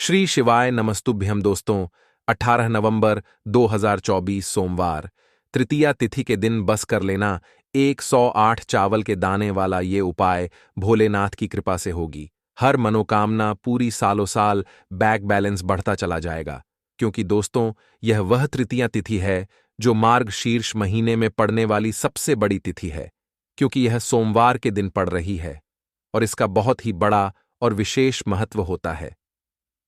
श्री शिवाय नमस्तुभ्यम दोस्तों। 18 नवंबर 2024 सोमवार, तृतीया तिथि के दिन बस कर लेना 108 चावल के दाने वाला ये उपाय भोलेनाथ की कृपा से होगी। हर मनोकामना पूरी सालों साल बैंक बैलेंस बढ़ता चला जाएगा। क्योंकि दोस्तों, यह वह तृतीया तिथि है जो मार्ग शीर्ष महीने में पड़ने वाली सबसे बड़ी तिथि है, क्योंकि यह सोमवार के दिन पड़ रही है और इसका बहुत ही बड़ा और विशेष महत्व होता है।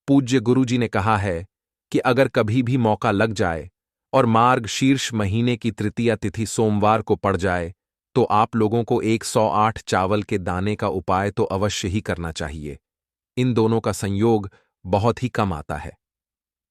पूज्य गुरुजी ने कहा है कि अगर कभी भी मौका लग जाए और मार्ग शीर्ष महीने की तृतीया तिथि सोमवार को पड़ जाए तो आप लोगों को 108 चावल के दाने का उपाय तो अवश्य ही करना चाहिए। इन दोनों का संयोग बहुत ही कम आता है।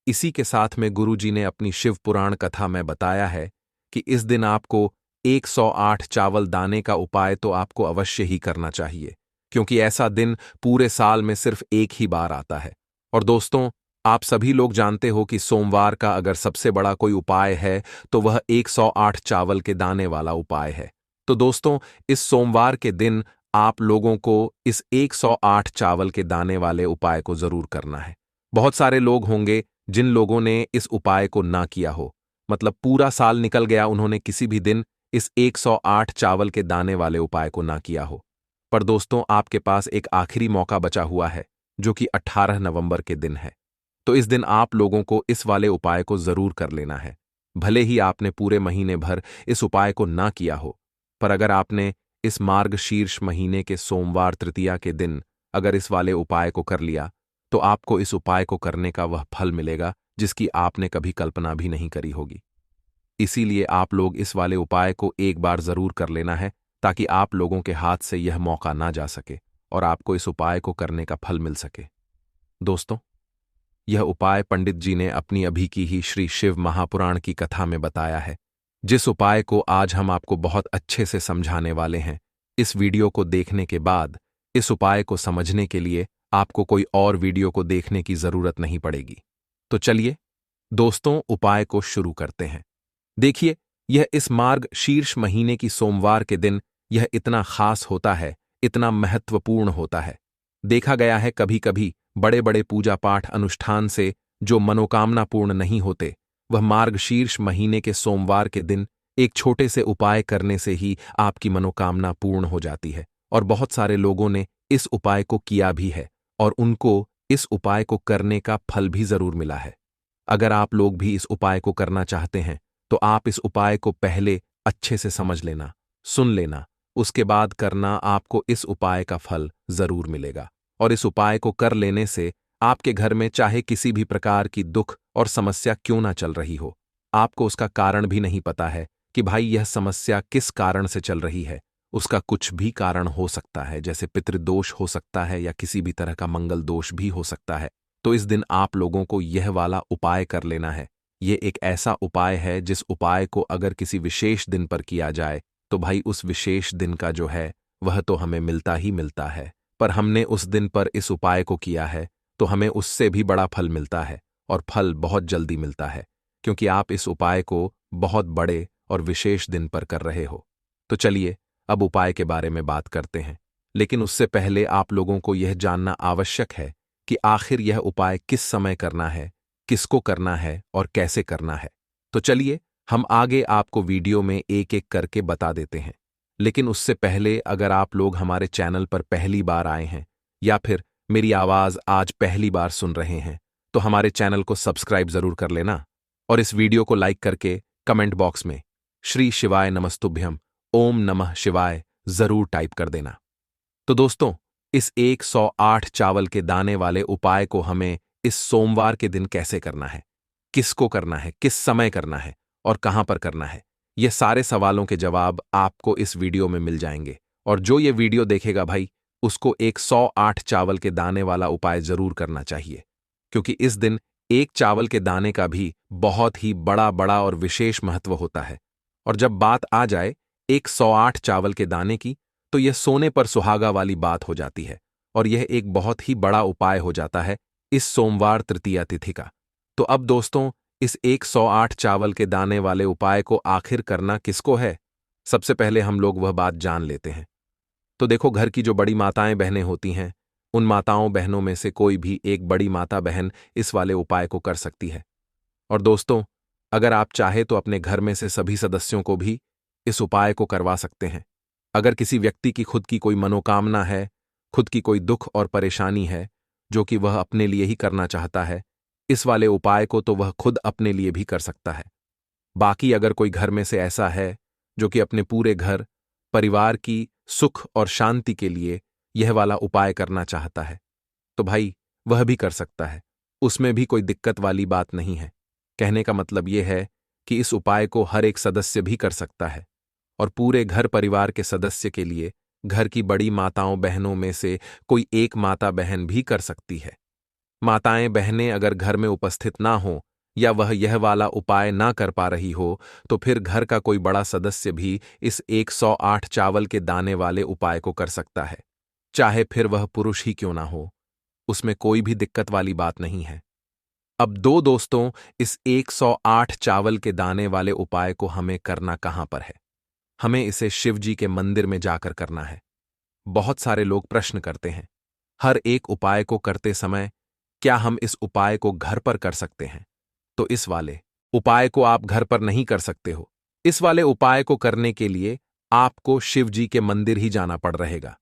इसी के साथ में गुरुजी ने अपनी शिव पुराण कथा में बताया है कि इस दिन आपको 108 चावल दाने का उपाय तो आपको अवश्य ही करना चाहिए, क्योंकि ऐसा दिन पूरे साल में सिर्फ एक ही बार आता है। और दोस्तों, आप सभी लोग जानते हो कि सोमवार का अगर सबसे बड़ा कोई उपाय है तो वह 108 चावल के दाने वाला उपाय है। तो दोस्तों, इस सोमवार के दिन आप लोगों को इस 108 चावल के दाने वाले उपाय को जरूर करना है। बहुत सारे लोग होंगे जिन लोगों ने इस उपाय को ना किया हो, मतलब पूरा साल निकल गया, उन्होंने किसी भी दिन इस 108 चावल के दाने वाले उपाय को ना किया हो। पर दोस्तों, आपके पास एक आखिरी मौका बचा हुआ है, जो कि 18 नवंबर के दिन है। तो इस दिन आप लोगों को इस वाले उपाय को जरूर कर लेना है। भले ही आपने पूरे महीने भर इस उपाय को ना किया हो, पर अगर आपने इस मार्ग शीर्ष महीने के सोमवार तृतीया के दिन अगर इस वाले उपाय को कर लिया तो आपको इस उपाय को करने का वह फल मिलेगा जिसकी आपने कभी कल्पना भी नहीं करी होगी। इसीलिए आप लोग इस वाले उपाय को एक बार जरूर कर लेना है, ताकि आप लोगों के हाथ से यह मौका ना जा सके और आपको इस उपाय को करने का फल मिल सके। दोस्तों, यह उपाय पंडित जी ने अपनी अभी की ही श्री शिव महापुराण की कथा में बताया है, जिस उपाय को आज हम आपको बहुत अच्छे से समझाने वाले हैं। इस वीडियो को देखने के बाद इस उपाय को समझने के लिए आपको कोई और वीडियो को देखने की जरूरत नहीं पड़ेगी। तो चलिए दोस्तों, उपाय को शुरू करते हैं। देखिए, यह इस मार्ग शीर्ष महीने की सोमवार के दिन यह इतना खास होता है, इतना महत्वपूर्ण होता है। देखा गया है कभी कभी बड़े बड़े पूजा पाठ अनुष्ठान से जो मनोकामना पूर्ण नहीं होते, वह मार्ग शीर्ष महीने के सोमवार के दिन एक छोटे से उपाय करने से ही आपकी मनोकामना पूर्ण हो जाती है। और बहुत सारे लोगों ने इस उपाय को किया भी है और उनको इस उपाय को करने का फल भी जरूर मिला है। अगर आप लोग भी इस उपाय को करना चाहते हैं तो आप इस उपाय को पहले अच्छे से समझ लेना, सुन लेना, उसके बाद करना। आपको इस उपाय का फल जरूर मिलेगा। और इस उपाय को कर लेने से आपके घर में चाहे किसी भी प्रकार की दुख और समस्या क्यों ना चल रही हो, आपको उसका कारण भी नहीं पता है कि भाई यह समस्या किस कारण से चल रही है, उसका कुछ भी कारण हो सकता है, जैसे पितृदोष हो सकता है या किसी भी तरह का मंगल दोष भी हो सकता है। तो इस दिन आप लोगों को यह वाला उपाय कर लेना है। ये एक ऐसा उपाय है जिस उपाय को अगर किसी विशेष दिन पर किया जाए तो भाई उस विशेष दिन का जो है वह तो हमें मिलता ही मिलता है, पर हमने उस दिन पर इस उपाय को किया है तो हमें उससे भी बड़ा फल मिलता है, और फल बहुत जल्दी मिलता है, क्योंकि आप इस उपाय को बहुत बड़े और विशेष दिन पर कर रहे हो। तो चलिए अब उपाय के बारे में बात करते हैं, लेकिन उससे पहले आप लोगों को यह जानना आवश्यक है कि आखिर यह उपाय किस समय करना है, किसको करना है और कैसे करना है। तो चलिए हम आगे आपको वीडियो में एक एक करके बता देते हैं। लेकिन उससे पहले अगर आप लोग हमारे चैनल पर पहली बार आए हैं या फिर मेरी आवाज आज पहली बार सुन रहे हैं तो हमारे चैनल को सब्सक्राइब जरूर कर लेना और इस वीडियो को लाइक करके कमेंट बॉक्स में श्री शिवाय नमस्तुभ्यम ओम नमः शिवाय जरूर टाइप कर देना। तो दोस्तों, इस 108 चावल के दाने वाले उपाय को हमें इस सोमवार के दिन कैसे करना है, किसको करना है, किस समय करना है और कहां पर करना है, ये सारे सवालों के जवाब आपको इस वीडियो में मिल जाएंगे। और जो ये वीडियो देखेगा भाई, उसको 108 चावल के दाने वाला उपाय जरूर करना चाहिए, क्योंकि इस दिन एक चावल के दाने का भी बहुत ही बड़ा बड़ा और विशेष महत्व होता है। और जब बात आ जाए 108 चावल के दाने की, तो यह सोने पर सुहागा वाली बात हो जाती है और यह एक बहुत ही बड़ा उपाय हो जाता है इस सोमवार तृतीया तिथि का। तो अब दोस्तों, इस 108 चावल के दाने वाले उपाय को आखिर करना किसको है, सबसे पहले हम लोग वह बात जान लेते हैं। तो देखो, घर की जो बड़ी माताएं बहनें होती हैं उन माताओं बहनों में से कोई भी एक बड़ी माता बहन इस वाले उपाय को कर सकती है। और दोस्तों, अगर आप चाहे तो अपने घर में से सभी सदस्यों को भी इस उपाय को करवा सकते हैं। अगर किसी व्यक्ति की खुद की कोई मनोकामना है, खुद की कोई दुख और परेशानी है, जो कि वह अपने लिए ही करना चाहता है, इस वाले उपाय को तो वह खुद अपने लिए भी कर सकता है। बाकी अगर कोई घर में से ऐसा है जो कि अपने पूरे घर, परिवार की सुख और शांति के लिए यह वाला उपाय करना चाहता है, तो भाई वह भी कर सकता है। उसमें भी कोई दिक्कत वाली बात नहीं है। कहने का मतलब यह है कि इस उपाय को हर एक सदस्य भी कर सकता है और पूरे घर परिवार के सदस्य के लिए घर की बड़ी माताओं बहनों में से कोई एक माता बहन भी कर सकती है। माताएं बहनें अगर घर में उपस्थित ना हो या वह यह वाला उपाय ना कर पा रही हो, तो फिर घर का कोई बड़ा सदस्य भी इस 108 चावल के दाने वाले उपाय को कर सकता है, चाहे फिर वह पुरुष ही क्यों ना हो। उसमें कोई भी दिक्कत वाली बात नहीं है। अब दो दोस्तों, इस 108 चावल के दाने वाले उपाय को हमें करना कहां पर है? हमें इसे शिव जी के मंदिर में जाकर करना है। बहुत सारे लोग प्रश्न करते हैं, हर एक उपाय को करते समय क्या हम इस उपाय को घर पर कर सकते हैं? तो इस वाले उपाय को आप घर पर नहीं कर सकते हो। इस वाले उपाय को करने के लिए आपको शिव जी के मंदिर ही जाना पड़ रहेगा।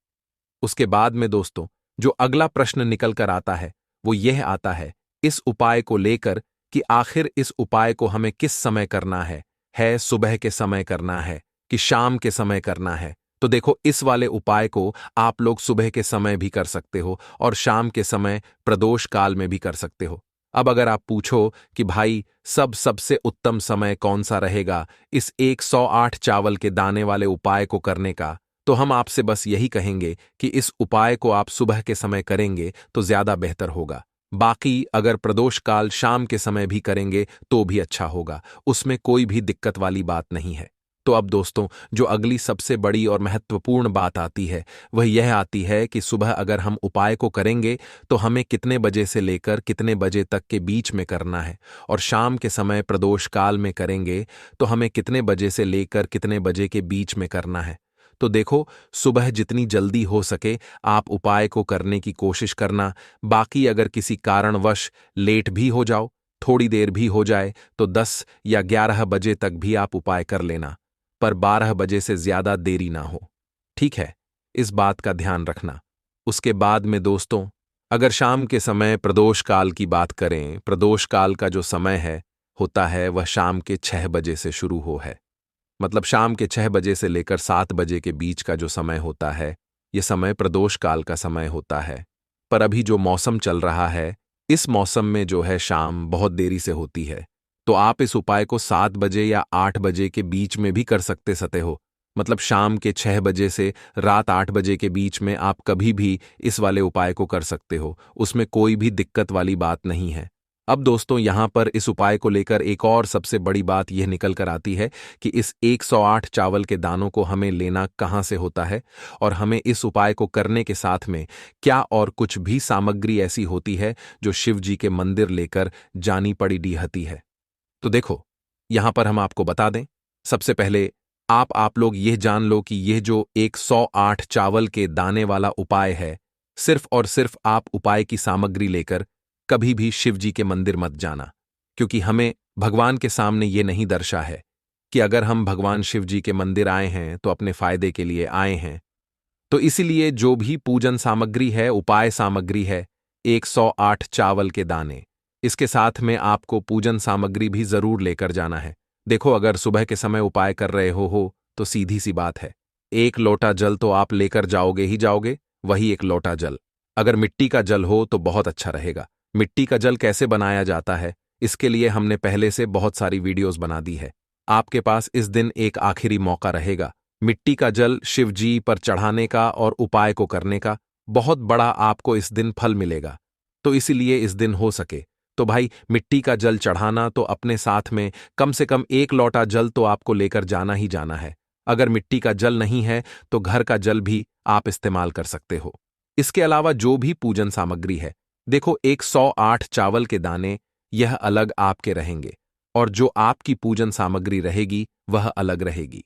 उसके बाद में दोस्तों, जो अगला प्रश्न निकल कर आता है वो यह आता है इस उपाय को लेकर कि आखिर इस उपाय को हमें किस समय करना है सुबह के समय करना है कि शाम के समय करना है? तो देखो, इस वाले उपाय को आप लोग सुबह के समय भी कर सकते हो और शाम के समय प्रदोष काल में भी कर सकते हो। अब अगर आप पूछो कि भाई सबसे उत्तम समय कौन सा रहेगा इस 108 चावल के दाने वाले उपाय को करने का, तो हम आपसे बस यही कहेंगे कि इस उपाय को आप सुबह के समय करेंगे तो ज्यादा बेहतर होगा। बाकी अगर प्रदोष काल शाम के समय भी करेंगे तो भी अच्छा होगा, उसमें कोई भी दिक्कत वाली बात नहीं है। तो अब दोस्तों, जो अगली सबसे बड़ी और महत्वपूर्ण बात आती है वह यह आती है कि सुबह अगर हम उपाय को करेंगे तो हमें कितने बजे से लेकर कितने बजे तक के बीच में करना है, और शाम के समय प्रदोष काल में करेंगे तो हमें कितने बजे से लेकर कितने बजे के बीच में करना है। तो देखो, सुबह जितनी जल्दी हो सके आप उपाय को करने की कोशिश करना। बाकी अगर किसी कारणवश लेट भी हो जाओ, थोड़ी देर भी हो जाए, तो 10 या 11 बजे तक भी आप उपाय कर लेना, पर 12 बजे से ज्यादा देरी ना हो। ठीक है, इस बात का ध्यान रखना। उसके बाद में दोस्तों, अगर शाम के समय प्रदोष काल की बात करें, प्रदोष काल का जो समय होता है वह शाम के 6 बजे से शुरू है। मतलब शाम के 6 बजे से लेकर 7 बजे के बीच का जो समय होता है, यह समय प्रदोष काल का समय होता है। पर अभी जो मौसम चल रहा है, इस मौसम में जो है शाम बहुत देरी से होती है, तो आप इस उपाय को 7 बजे या 8 बजे के बीच में भी कर सकते हो। मतलब शाम के 6 बजे से रात 8 बजे के बीच में आप कभी भी इस वाले उपाय को कर सकते हो, उसमें कोई भी दिक्कत वाली बात नहीं है। अब दोस्तों, यहां पर इस उपाय को लेकर एक और सबसे बड़ी बात यह निकल कर आती है कि इस 108 चावल के दानों को हमें लेना कहां से होता है, और हमें इस उपाय को करने के साथ में क्या और कुछ भी सामग्री ऐसी होती है जो शिव जी के मंदिर लेकर जानी पड़ी डीहती है। तो देखो, यहां पर हम आपको बता दें, सबसे पहले आप लोग यह जान लो कि यह जो 108 चावल के दाने वाला उपाय है, सिर्फ और सिर्फ आप उपाय की सामग्री लेकर कभी भी शिव जी के मंदिर मत जाना, क्योंकि हमें भगवान के सामने ये नहीं दर्शा है कि अगर हम भगवान शिव जी के मंदिर आए हैं तो अपने फायदे के लिए आए हैं। तो इसीलिए जो भी पूजन सामग्री है, उपाय सामग्री है, 108 चावल के दाने, इसके साथ में आपको पूजन सामग्री भी जरूर लेकर जाना है। देखो, अगर सुबह के समय उपाय कर रहे हो तो सीधी सी बात है, 1 लोटा जल तो आप लेकर जाओगे ही जाओगे, वही 1 लोटा जल। अगर मिट्टी का जल हो तो बहुत अच्छा रहेगा। मिट्टी का जल कैसे बनाया जाता है, इसके लिए हमने पहले से बहुत सारी वीडियोस बना दी है। आपके पास इस दिन एक आखिरी मौका रहेगा मिट्टी का जल शिव जी पर चढ़ाने का और उपाय को करने का। बहुत बड़ा आपको इस दिन फल मिलेगा। तो इसीलिए इस दिन हो सके तो भाई मिट्टी का जल चढ़ाना तो अपने साथ में कम से कम 1 लोटा जल तो आपको लेकर जाना ही जाना है। अगर मिट्टी का जल नहीं है तो घर का जल भी आप इस्तेमाल कर सकते हो। इसके अलावा जो भी पूजन सामग्री है, देखो 108 चावल के दाने यह अलग आपके रहेंगे, और जो आपकी पूजन सामग्री रहेगी वह अलग रहेगी।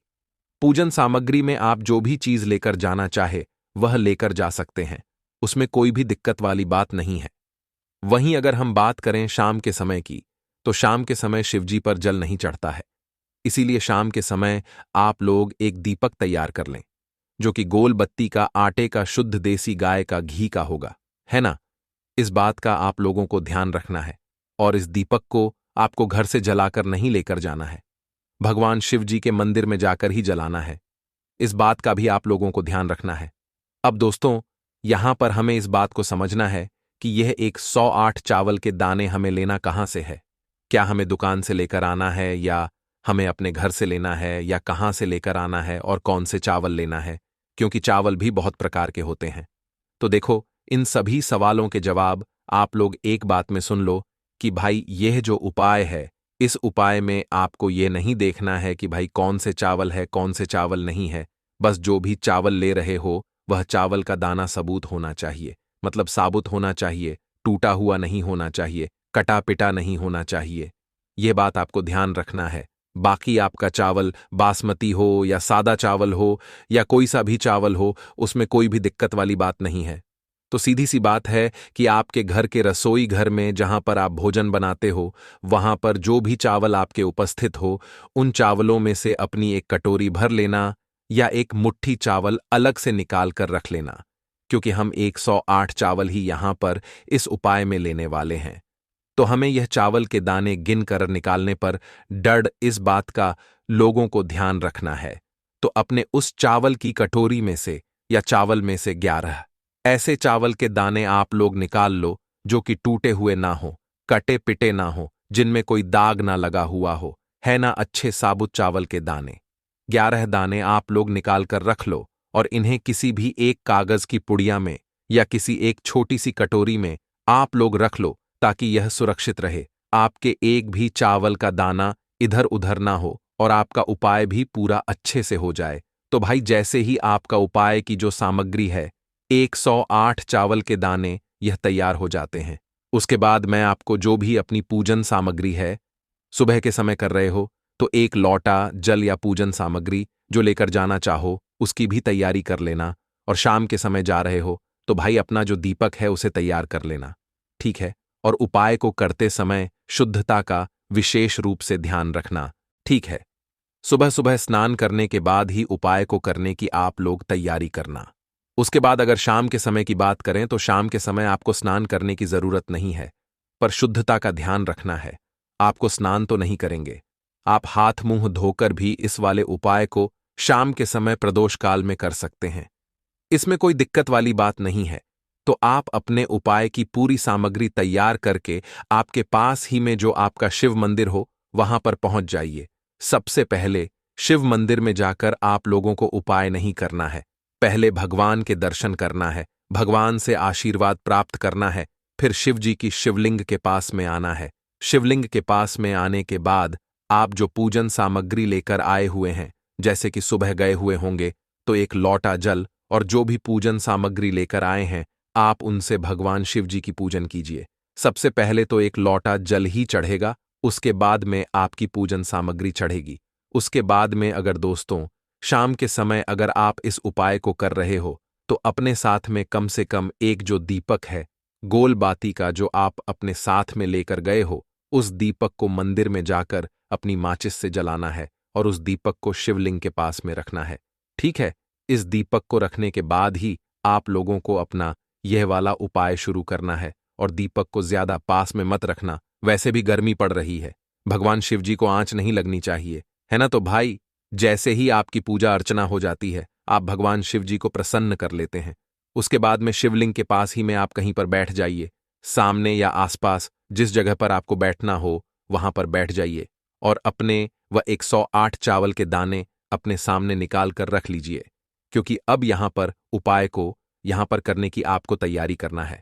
पूजन सामग्री में आप जो भी चीज लेकर जाना चाहे वह लेकर जा सकते हैं। उसमें कोई भी दिक्कत वाली बात नहीं है। वहीं अगर हम बात करें शाम के समय की, तो शाम के समय शिवजी पर जल नहीं चढ़ता है। इसीलिए शाम के समय आप लोग एक दीपक तैयार कर लें, जो कि गोल बत्ती का, आटे का, शुद्ध देसी गाय का घी का होगा, है ना। इस बात का आप लोगों को ध्यान रखना है। और इस दीपक को आपको घर से जलाकर नहीं लेकर जाना है, भगवान शिव जी के मंदिर में जाकर ही जलाना है। इस बात का भी आप लोगों को ध्यान रखना है। अब दोस्तों, यहां पर हमें इस बात को समझना है कि यह 108 चावल के दाने हमें लेना कहां से है। क्या हमें दुकान से लेकर आना है, या हमें अपने घर से लेना है, या कहां से लेकर आना है और कौन से चावल लेना है, क्योंकि चावल भी बहुत प्रकार के होते हैं। तो देखो, इन सभी सवालों के जवाब आप लोग एक बात में सुन लो कि भाई यह जो उपाय है, इस उपाय में आपको ये नहीं देखना है कि भाई कौन से चावल है, कौन से चावल नहीं है। बस जो भी चावल ले रहे हो, वह चावल का दाना सबूत होना चाहिए, मतलब साबुत होना चाहिए, टूटा हुआ नहीं होना चाहिए, कटा पिटा नहीं होना चाहिए। यह बात आपको ध्यान रखना है। बाकी आपका चावल बासमती हो या सादा चावल हो या कोई सा भी चावल हो, उसमें कोई भी दिक्कत वाली बात नहीं है। तो सीधी सी बात है कि आपके घर के रसोई घर में जहां पर आप भोजन बनाते हो, वहां पर जो भी चावल आपके उपस्थित हो, उन चावलों में से अपनी एक कटोरी भर लेना या एक मुट्ठी चावल अलग से निकाल कर रख लेना, क्योंकि हम 108 चावल ही यहां पर इस उपाय में लेने वाले हैं। तो हमें यह चावल के दाने गिन कर निकालने पर डर इस बात का लोगों को ध्यान रखना है। तो अपने उस चावल की कटोरी में से या चावल में से 11 ऐसे चावल के दाने आप लोग निकाल लो जो कि टूटे हुए ना हो, कटे पिटे ना हो, जिनमें कोई दाग ना लगा हुआ हो, है ना, अच्छे साबुत चावल के दाने। 11 दाने आप लोग निकाल कर रख लो और इन्हें किसी भी एक कागज की पुड़िया में या किसी एक छोटी सी कटोरी में आप लोग रख लो, ताकि यह सुरक्षित रहे, आपके एक भी चावल का दाना इधर उधर ना हो और आपका उपाय भी पूरा अच्छे से हो जाए। तो भाई जैसे ही आपका उपाय की जो सामग्री है, 108 चावल के दाने, यह तैयार हो जाते हैं, उसके बाद मैं आपको जो भी अपनी पूजन सामग्री है, सुबह के समय कर रहे हो तो एक लौटा जल या पूजन सामग्री जो लेकर जाना चाहो उसकी भी तैयारी कर लेना, और शाम के समय जा रहे हो तो भाई अपना जो दीपक है उसे तैयार कर लेना, ठीक है। और उपाय को करते समय शुद्धता का विशेष रूप से ध्यान रखना, ठीक है। सुबह सुबह स्नान करने के बाद ही उपाय को करने की आप लोग तैयारी करना। उसके बाद अगर शाम के समय की बात करें तो शाम के समय आपको स्नान करने की जरूरत नहीं है, पर शुद्धता का ध्यान रखना है। आपको स्नान तो नहीं करेंगे, आप हाथ मुंह धोकर भी इस वाले उपाय को शाम के समय प्रदोष काल में कर सकते हैं। इसमें कोई दिक्कत वाली बात नहीं है। तो आप अपने उपाय की पूरी सामग्री तैयार करके आपके पास ही में जो आपका शिव मंदिर हो वहां पर पहुंच जाइए। सबसे पहले शिव मंदिर में जाकर आप लोगों को उपाय नहीं करना है, पहले भगवान के दर्शन करना है, भगवान से आशीर्वाद प्राप्त करना है, फिर शिव जी की शिवलिंग के पास में आना है। शिवलिंग के पास में आने के बाद आप जो पूजन सामग्री लेकर आए हुए हैं, जैसे कि सुबह गए हुए होंगे तो एक लौटा जल और जो भी पूजन सामग्री लेकर आए हैं, आप उनसे भगवान शिव जी की पूजन कीजिए। सबसे पहले तो एक लौटा जल ही चढ़ेगा, उसके बाद में आपकी पूजन सामग्री चढ़ेगी। उसके बाद में अगर दोस्तों शाम के समय अगर आप इस उपाय को कर रहे हो तो अपने साथ में कम से कम एक जो दीपक है गोल बाती का जो आप अपने साथ में लेकर गए हो, उस दीपक को मंदिर में जाकर अपनी माचिस से जलाना है और उस दीपक को शिवलिंग के पास में रखना है, ठीक है। इस दीपक को रखने के बाद ही आप लोगों को अपना यह वाला उपाय शुरू करना है, और दीपक को ज्यादा पास में मत रखना, वैसे भी गर्मी पड़ रही है, भगवान शिव जी को आंच नहीं लगनी चाहिए, है ना। तो भाई जैसे ही आपकी पूजा अर्चना हो जाती है, आप भगवान शिव जी को प्रसन्न कर लेते हैं। उसके बाद में शिवलिंग के पास ही में आप कहीं पर बैठ जाइए, सामने या आसपास जिस जगह पर आपको बैठना हो वहां पर बैठ जाइए और अपने 108 चावल के दाने अपने सामने निकाल कर रख लीजिए, क्योंकि अब यहां पर उपाय को यहां पर करने की आपको तैयारी करना है।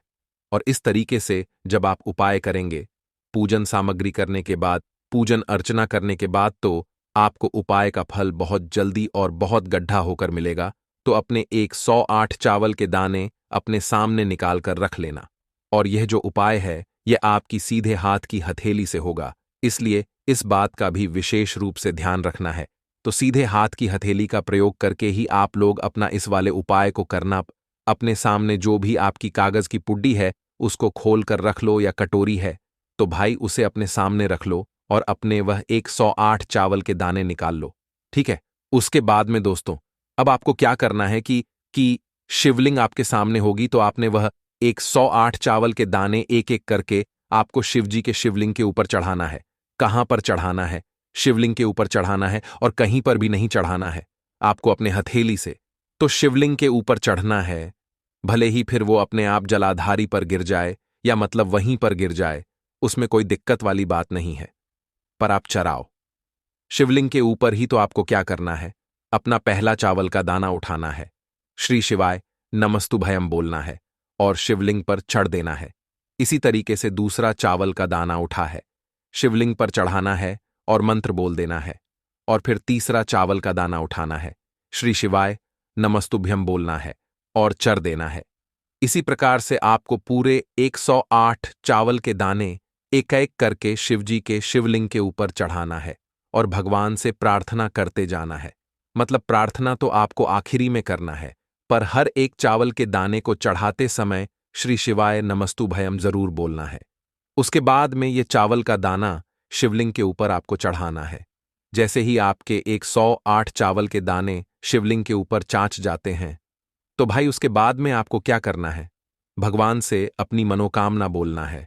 और इस तरीके से जब आप उपाय करेंगे, पूजन सामग्री करने के बाद, पूजन अर्चना करने के बाद, तो आपको उपाय का फल बहुत जल्दी और बहुत गड्ढा होकर मिलेगा। तो अपने 108 चावल के दाने अपने सामने निकाल कर रख लेना, और यह जो उपाय है यह आपकी सीधे हाथ की हथेली से होगा, इसलिए इस बात का भी विशेष रूप से ध्यान रखना है। तो सीधे हाथ की हथेली का प्रयोग करके ही आप लोग अपना इस वाले उपाय को करना अपने सामने जो भी आपकी कागज की पुड्डी है उसको खोल कर रख लो, या कटोरी है तो भाई उसे अपने सामने रख लो और अपने वह 108 चावल के दाने निकाल लो। ठीक है। उसके बाद में दोस्तों अब आपको क्या करना है कि शिवलिंग आपके सामने होगी, तो आपने वह 108 चावल के दाने एक एक करके आपको शिवजी के शिवलिंग के ऊपर चढ़ाना है। कहां पर चढ़ाना है? शिवलिंग के ऊपर चढ़ाना है, और कहीं पर भी नहीं चढ़ाना है, आपको अपने हथेली से तो शिवलिंग के ऊपर चढ़ना है। भले ही फिर वो अपने आप जलाधारी पर गिर जाए, या मतलब वहीं पर गिर जाए, उसमें कोई दिक्कत वाली बात नहीं है, पर आप चढ़ाओ। शिवलिंग के ऊपर ही तो आपको क्या करना है, अपना पहला चावल का दाना उठाना है, श्री शिवाय नमस्तुभयम बोलना है और शिवलिंग पर चढ़ देना है। इसी तरीके से दूसरा चावल का दाना उठा है, शिवलिंग पर चढ़ाना है और मंत्र बोल देना है, और फिर तीसरा चावल का दाना उठाना है, श्री शिवाय नमस्तुभ्यम बोलना है और चढ़ देना है। इसी प्रकार से आपको पूरे 108 चावल के दाने एक एक करके शिवजी के शिवलिंग के ऊपर चढ़ाना है और भगवान से प्रार्थना करते जाना है। मतलब प्रार्थना तो आपको आखिरी में करना है, पर हर एक चावल के दाने को चढ़ाते समय श्री शिवाय नमस्तुभयम जरूर बोलना है। उसके बाद में ये चावल का दाना शिवलिंग के ऊपर आपको चढ़ाना है। जैसे ही आपके 108 चावल के दाने शिवलिंग के ऊपर चाँच जाते हैं, तो भाई उसके बाद में आपको क्या करना है, भगवान से अपनी मनोकामना बोलना है।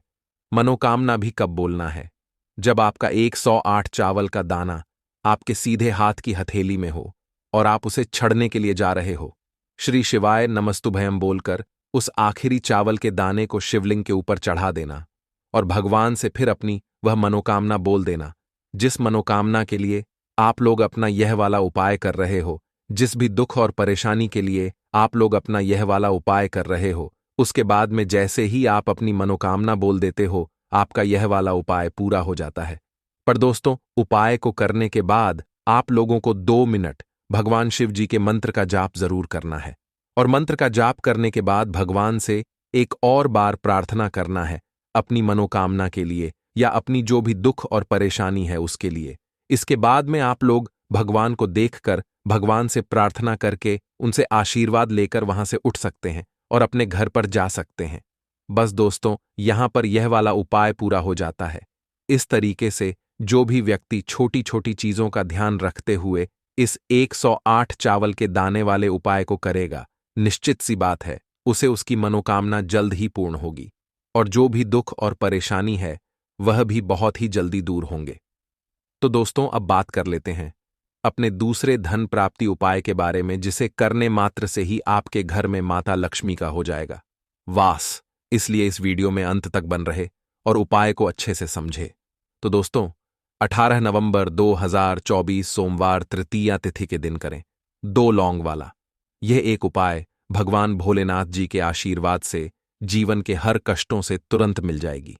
मनोकामना भी कब बोलना है? जब आपका 108 चावल का दाना आपके सीधे हाथ की हथेली में हो और आप उसे छड़ने के लिए जा रहे हो। श्री शिवाय नमस्तुभयम बोलकर उस आखिरी चावल के दाने को शिवलिंग के ऊपर चढ़ा देना और भगवान से फिर अपनी वह मनोकामना बोल देना, जिस मनोकामना के लिए आप लोग अपना यह वाला उपाय कर रहे हो, जिस भी दुख और परेशानी के लिए आप लोग अपना यह वाला उपाय कर रहे हो। उसके बाद में जैसे ही आप अपनी मनोकामना बोल देते हो, आपका यह वाला उपाय पूरा हो जाता है। पर दोस्तों, उपाय को करने के बाद आप लोगों को 2 मिनट भगवान शिव जी के मंत्र का जाप जरूर करना है, और मंत्र का जाप करने के बाद भगवान से एक और बार प्रार्थना करना है अपनी मनोकामना के लिए, या अपनी जो भी दुख और परेशानी है उसके लिए। इसके बाद में आप लोग भगवान को देखकर भगवान से प्रार्थना करके उनसे आशीर्वाद लेकर वहां से उठ सकते हैं और अपने घर पर जा सकते हैं। बस दोस्तों, यहां पर यह वाला उपाय पूरा हो जाता है। इस तरीके से जो भी व्यक्ति छोटी छोटी चीजों का ध्यान रखते हुए इस 108 चावल के दाने वाले उपाय को करेगा, निश्चित सी बात है उसे उसकी मनोकामना जल्द ही पूर्ण होगी, और जो भी दुख और परेशानी है वह भी बहुत ही जल्दी दूर होंगे। तो दोस्तों, अब बात कर लेते हैं अपने दूसरे धन प्राप्ति उपाय के बारे में, जिसे करने मात्र से ही आपके घर में माता लक्ष्मी का हो जाएगा वास। इसलिए इस वीडियो में अंत तक बन रहे और उपाय को अच्छे से समझे। तो दोस्तों, 18 नवंबर 2024 सोमवार तृतीया तिथि के दिन करें 2 लौंग वाला। यह एक उपाय भगवान भोलेनाथ जी के आशीर्वाद से जीवन के हर कष्टों से तुरंत मिल जाएगी।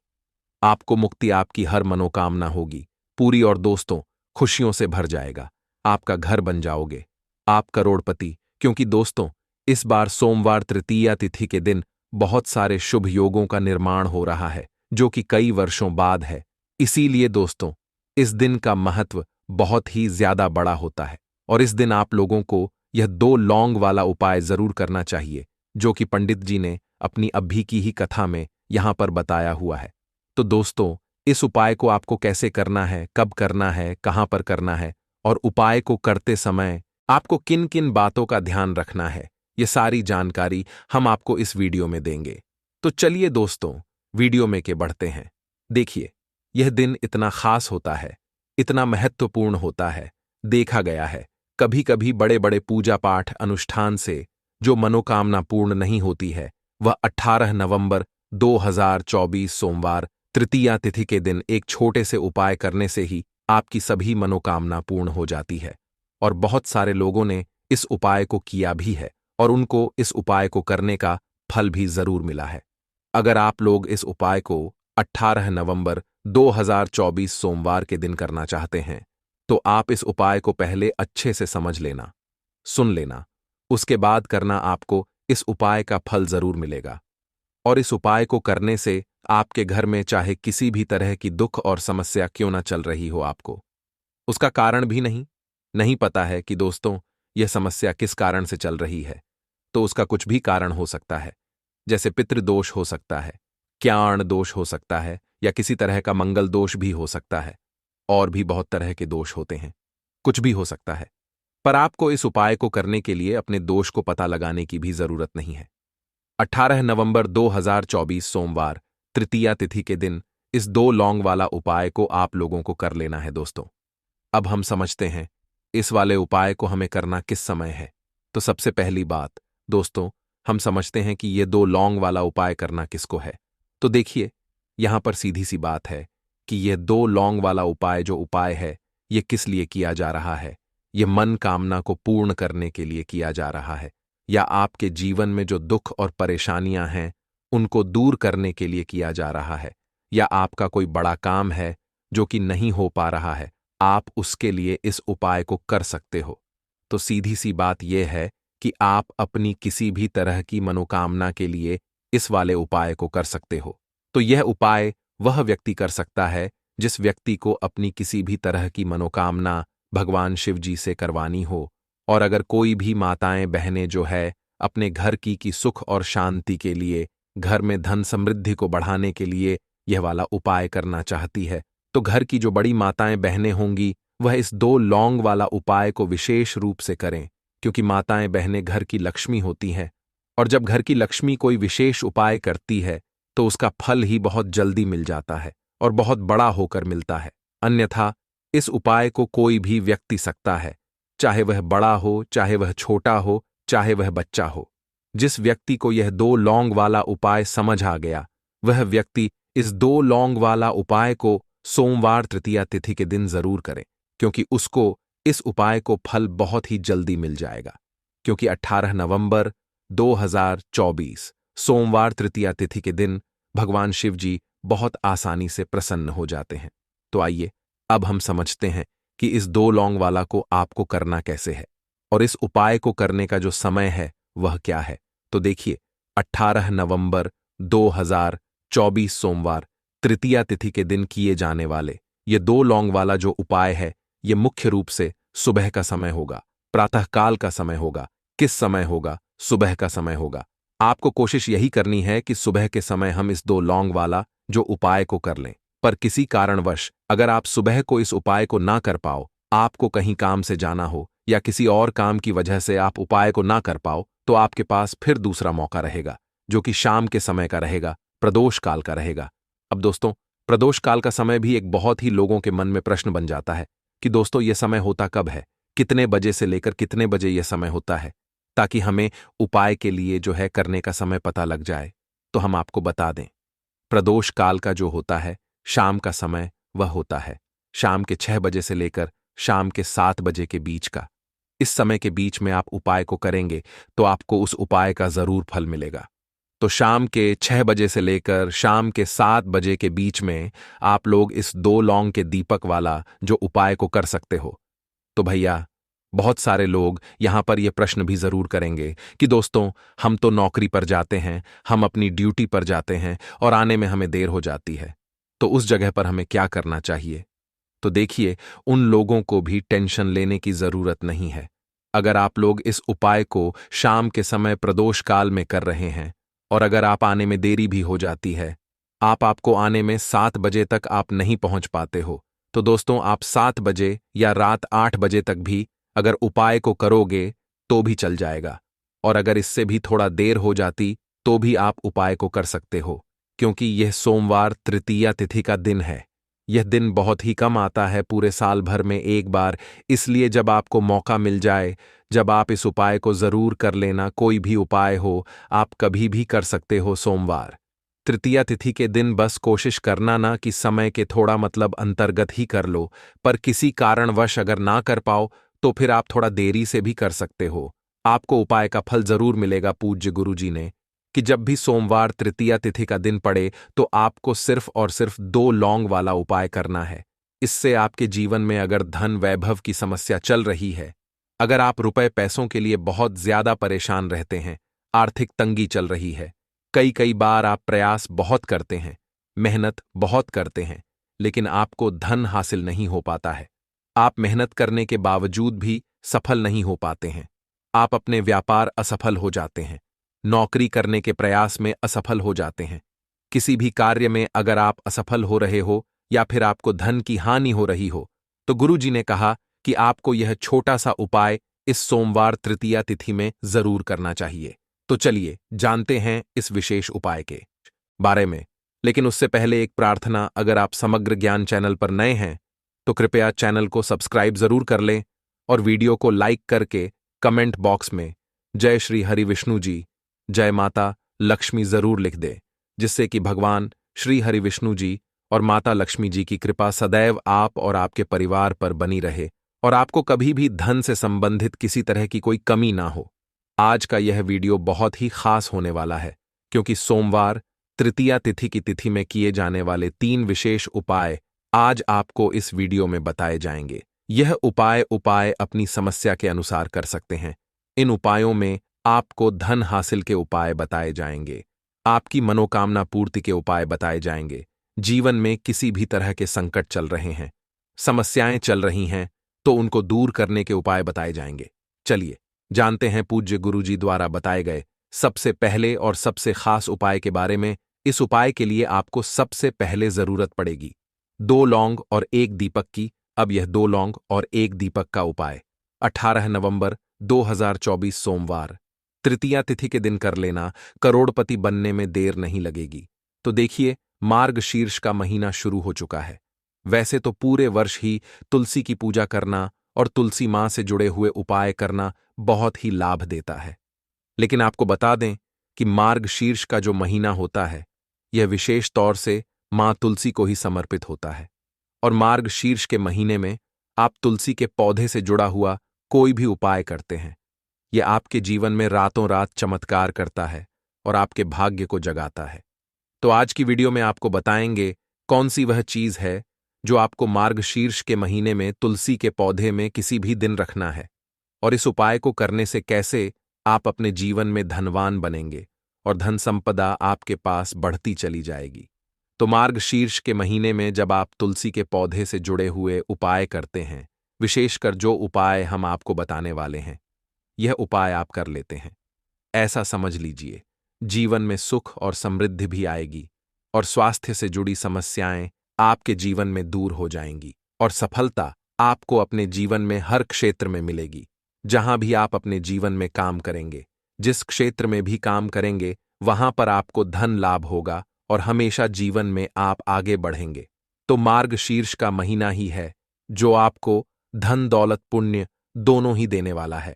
आपको मुक्ति, आपकी हर मनोकामना होगी पूरी, और दोस्तों खुशियों से भर जाएगा। आपका घर बन जाओगे, आप करोड़पति। क्योंकि दोस्तों, इस बार सोमवार तृतीया तिथि के दिन बहुत सारे शुभ योगों का निर्माण हो रहा है, जो कि कई वर्षों बाद है। इसीलिए दोस्तों, इस दिन का महत्व बहुत ही ज्यादा बड़ा होता है, और इस दिन आप लोगों को यह 2 लौंग वाला उपाय जरूर करना चाहिए, जो कि पंडित जी ने अपनी अभी की ही कथा में यहां पर बताया हुआ है। तो दोस्तों, इस उपाय को आपको कैसे करना है, कब करना है, कहां पर करना है, और उपाय को करते समय आपको किन किन बातों का ध्यान रखना है, ये सारी जानकारी हम आपको इस वीडियो में देंगे। तो चलिए दोस्तों, वीडियो में के बढ़ते हैं। देखिए, यह दिन इतना खास होता है, इतना महत्वपूर्ण होता है। देखा गया है कभी कभी बड़े बड़े पूजा पाठ अनुष्ठान से जो मनोकामना पूर्ण नहीं होती है, वह 18 नवंबर 2024 सोमवार तृतीया तिथि के दिन एक छोटे से उपाय करने से ही आपकी सभी मनोकामना पूर्ण हो जाती है। और बहुत सारे लोगों ने इस उपाय को किया भी है, और उनको इस उपाय को करने का फल भी जरूर मिला है। अगर आप लोग इस उपाय को 18 नवंबर 2024 सोमवार के दिन करना चाहते हैं, तो आप इस उपाय को पहले अच्छे से समझ लेना, सुन लेना, उसके बाद करना। आपको इस उपाय का फल जरूर मिलेगा, और इस उपाय को करने से आपके घर में चाहे किसी भी तरह की दुख और समस्या क्यों ना चल रही हो, आपको उसका कारण भी नहीं पता है कि दोस्तों यह समस्या किस कारण से चल रही है, तो उसका कुछ भी कारण हो सकता है, जैसे पितृदोष हो सकता है, क्याण दोष हो सकता है, या किसी तरह का मंगल दोष भी हो सकता है। और भी बहुत तरह के दोष होते हैं, कुछ भी हो सकता है। पर आपको इस उपाय को करने के लिए अपने दोष को पता लगाने की भी जरूरत नहीं है। 18 नवंबर 2024 सोमवार तृतीया तिथि के दिन इस 2 लौंग वाला उपाय को आप लोगों को कर लेना है दोस्तों। अब हम समझते हैं इस वाले उपाय को हमें करना किस समय है। तो सबसे पहली बात दोस्तों, हम समझते हैं कि ये 2 लौंग वाला उपाय करना किसको है। तो देखिए, यहां पर सीधी सी बात है कि ये 2 लौंग वाला उपाय जो उपाय है, ये किस लिए किया जा रहा है। ये मन कामना को पूर्ण करने के लिए किया जा रहा है, या आपके जीवन में जो दुख और परेशानियां हैं उनको दूर करने के लिए किया जा रहा है, या आपका कोई बड़ा काम है जो कि नहीं हो पा रहा है, आप उसके लिए इस उपाय को कर सकते हो। तो सीधी सी बात यह है कि आप अपनी किसी भी तरह की मनोकामना के लिए इस वाले उपाय को कर सकते हो। तो यह उपाय वह व्यक्ति कर सकता है जिस व्यक्ति को अपनी किसी भी तरह की मनोकामना भगवान शिव जी से करवानी हो। और अगर कोई भी माताएं बहनें जो है अपने घर की सुख और शांति के लिए, घर में धन समृद्धि को बढ़ाने के लिए यह वाला उपाय करना चाहती है, तो घर की जो बड़ी माताएं बहनें होंगी वह इस 2 लौंग वाला उपाय को विशेष रूप से करें, क्योंकि माताएं बहनें घर की लक्ष्मी होती हैं। और जब घर की लक्ष्मी कोई विशेष उपाय करती है तो उसका फल ही बहुत जल्दी मिल जाता है और बहुत बड़ा होकर मिलता है। अन्यथा इस उपाय को कोई भी व्यक्ति सकता है, चाहे वह बड़ा हो, चाहे वह छोटा हो, चाहे वह बच्चा हो। जिस व्यक्ति को यह 2 लौंग वाला उपाय समझ आ गया, वह व्यक्ति इस 2 लौंग वाला उपाय को सोमवार तृतीया तिथि के दिन जरूर करे, क्योंकि उसको इस उपाय को फल बहुत ही जल्दी मिल जाएगा। क्योंकि 18 नवंबर 2024 सोमवार तृतीया तिथि के दिन भगवान शिव जी बहुत आसानी से प्रसन्न हो जाते हैं। तो आइए अब हम समझते हैं कि इस 2 लौंग वाला को आपको करना कैसे है, और इस उपाय को करने का जो समय है वह क्या है। तो देखिए, 18 नवंबर 2024 सोमवार तृतीया तिथि के दिन किए जाने वाले ये 2 लौंग वाला जो उपाय है, ये मुख्य रूप से सुबह का समय होगा, प्रातःकाल का समय होगा। किस समय होगा? सुबह का समय होगा। आपको कोशिश यही करनी है कि सुबह के समय हम इस 2 लौंग वाला जो उपाय को कर लें। पर किसी कारणवश अगर आप सुबह को इस उपाय को ना कर पाओ, आपको कहीं काम से जाना हो या किसी और काम की वजह से आप उपाय को ना कर पाओ, तो आपके पास फिर दूसरा मौका रहेगा, जो कि शाम के समय का रहेगा, प्रदोष काल का रहेगा। अब दोस्तों, प्रदोष काल का समय भी एक बहुत ही लोगों के मन में प्रश्न बन जाता है कि दोस्तों यह समय होता कब है, कितने बजे से लेकर कितने बजे यह समय होता है, ताकि हमें उपाय के लिए जो है करने का समय पता लग जाए। तो हम आपको बता दें, प्रदोष काल का जो होता है शाम का समय, वह होता है शाम के 6 बजे से लेकर शाम के 7 बजे के बीच का। इस समय के बीच में आप उपाय को करेंगे तो आपको उस उपाय का जरूर फल मिलेगा। तो शाम के 6 बजे से लेकर शाम के 7 बजे के बीच में आप लोग इस 2 लौंग के दीपक वाला जो उपाय को कर सकते हो। तो भैया, बहुत सारे लोग यहां पर यह प्रश्न भी जरूर करेंगे कि दोस्तों हम तो नौकरी पर जाते हैं, हम अपनी ड्यूटी पर जाते हैं और आने में हमें देर हो जाती है, तो उस जगह पर हमें क्या करना चाहिए। तो देखिए, उन लोगों को भी टेंशन लेने की जरूरत नहीं है। अगर आप लोग इस उपाय को शाम के समय प्रदोष काल में कर रहे हैं और अगर आप आने में देरी भी हो जाती है, आपको आने में 7 बजे तक आप नहीं पहुंच पाते हो, तो दोस्तों आप 7 बजे या रात 8 बजे तक भी अगर उपाय को करोगे तो भी चल जाएगा। और अगर इससे भी थोड़ा देर हो जाती तो भी आप उपाय को कर सकते हो, क्योंकि यह सोमवार तृतीया तिथि का दिन है। यह दिन बहुत ही कम आता है पूरे साल भर में एक बार, इसलिए जब आपको मौका मिल जाए, जब आप इस उपाय को जरूर कर लेना। कोई भी उपाय हो, आप कभी भी कर सकते हो सोमवार तृतीया तिथि के दिन। बस कोशिश करना ना कि समय के थोड़ा मतलब अंतर्गत ही कर लो, पर किसी कारणवश अगर ना कर पाओ तो फिर आप थोड़ा देरी से भी कर सकते हो। आपको उपाय का फल जरूर मिलेगा। पूज्य गुरु जी ने कि जब भी सोमवार तृतीया तिथि का दिन पड़े तो आपको सिर्फ और सिर्फ 2 लौंग वाला उपाय करना है। इससे आपके जीवन में अगर धन वैभव की समस्या चल रही है, अगर आप रुपए पैसों के लिए बहुत ज्यादा परेशान रहते हैं, आर्थिक तंगी चल रही है, कई बार आप प्रयास बहुत करते हैं, मेहनत बहुत करते हैं, लेकिन आपको धन हासिल नहीं हो पाता है, आप मेहनत करने के बावजूद भी सफल नहीं हो पाते हैं, आप अपने व्यापार असफल हो जाते हैं, नौकरी करने के प्रयास में असफल हो जाते हैं, किसी भी कार्य में अगर आप असफल हो रहे हो या फिर आपको धन की हानि हो रही हो, तो गुरुजी ने कहा कि आपको यह छोटा सा उपाय इस सोमवार तृतीया तिथि में जरूर करना चाहिए। तो चलिए जानते हैं इस विशेष उपाय के बारे में। लेकिन उससे पहले एक प्रार्थना, अगर आप समग्र ज्ञान चैनल पर नए हैं तो कृपया चैनल को सब्सक्राइब जरूर कर लें और वीडियो को लाइक करके कमेंट बॉक्स में जय श्री हरि विष्णु जी, जय माता लक्ष्मी जरूर लिख दे, जिससे कि भगवान श्री हरि विष्णु जी और माता लक्ष्मी जी की कृपा सदैव आप और आपके परिवार पर बनी रहे और आपको कभी भी धन से संबंधित किसी तरह की कोई कमी ना हो। आज का यह वीडियो बहुत ही खास होने वाला है, क्योंकि सोमवार तृतीया तिथि की तिथि में किए जाने वाले 3 विशेष उपाय आज आपको इस वीडियो में बताए जाएंगे। यह उपाय अपनी समस्या के अनुसार कर सकते हैं। इन उपायों में आपको धन हासिल के उपाय बताए जाएंगे, आपकी मनोकामना पूर्ति के उपाय बताए जाएंगे। जीवन में किसी भी तरह के संकट चल रहे हैं, समस्याएं चल रही हैं, तो उनको दूर करने के उपाय बताए जाएंगे। चलिए जानते हैं पूज्य गुरुजी द्वारा बताए गए सबसे पहले और सबसे खास उपाय के बारे में। इस उपाय के लिए आपको सबसे पहले जरूरत पड़ेगी 2 लौंग और 1 दीपक की। अब यह 2 लौंग और 1 दीपक का उपाय 18 नवंबर 2024 सोमवार तृतीया तिथि के दिन कर लेना। करोड़पति बनने में देर नहीं लगेगी। तो देखिए, मार्गशीर्ष का महीना शुरू हो चुका है। वैसे तो पूरे वर्ष ही तुलसी की पूजा करना और तुलसी मां से जुड़े हुए उपाय करना बहुत ही लाभ देता है, लेकिन आपको बता दें कि मार्गशीर्ष का जो महीना होता है यह विशेष तौर से मां तुलसी को ही समर्पित होता है। और मार्गशीर्ष के महीने में आप तुलसी के पौधे से जुड़ा हुआ कोई भी उपाय करते हैं, यह आपके जीवन में रातों रात चमत्कार करता है और आपके भाग्य को जगाता है। तो आज की वीडियो में आपको बताएंगे कौन सी वह चीज है जो आपको मार्गशीर्ष के महीने में तुलसी के पौधे में किसी भी दिन रखना है, और इस उपाय को करने से कैसे आप अपने जीवन में धनवान बनेंगे और धन संपदा आपके पास बढ़ती चली जाएगी। तो मार्गशीर्ष के महीने में जब आप तुलसी के पौधे से जुड़े हुए उपाय करते हैं, विशेषकर जो उपाय हम आपको बताने वाले हैं, यह उपाय आप कर लेते हैं, ऐसा समझ लीजिए जीवन में सुख और समृद्धि भी आएगी और स्वास्थ्य से जुड़ी समस्याएं आपके जीवन में दूर हो जाएंगी और सफलता आपको अपने जीवन में हर क्षेत्र में मिलेगी। जहां भी आप अपने जीवन में काम करेंगे, जिस क्षेत्र में भी काम करेंगे, वहां पर आपको धन लाभ होगा और हमेशा जीवन में आप आगे बढ़ेंगे। तो मार्गशीर्ष का महीना ही है जो आपको धन दौलत पुण्य दोनों ही देने वाला है।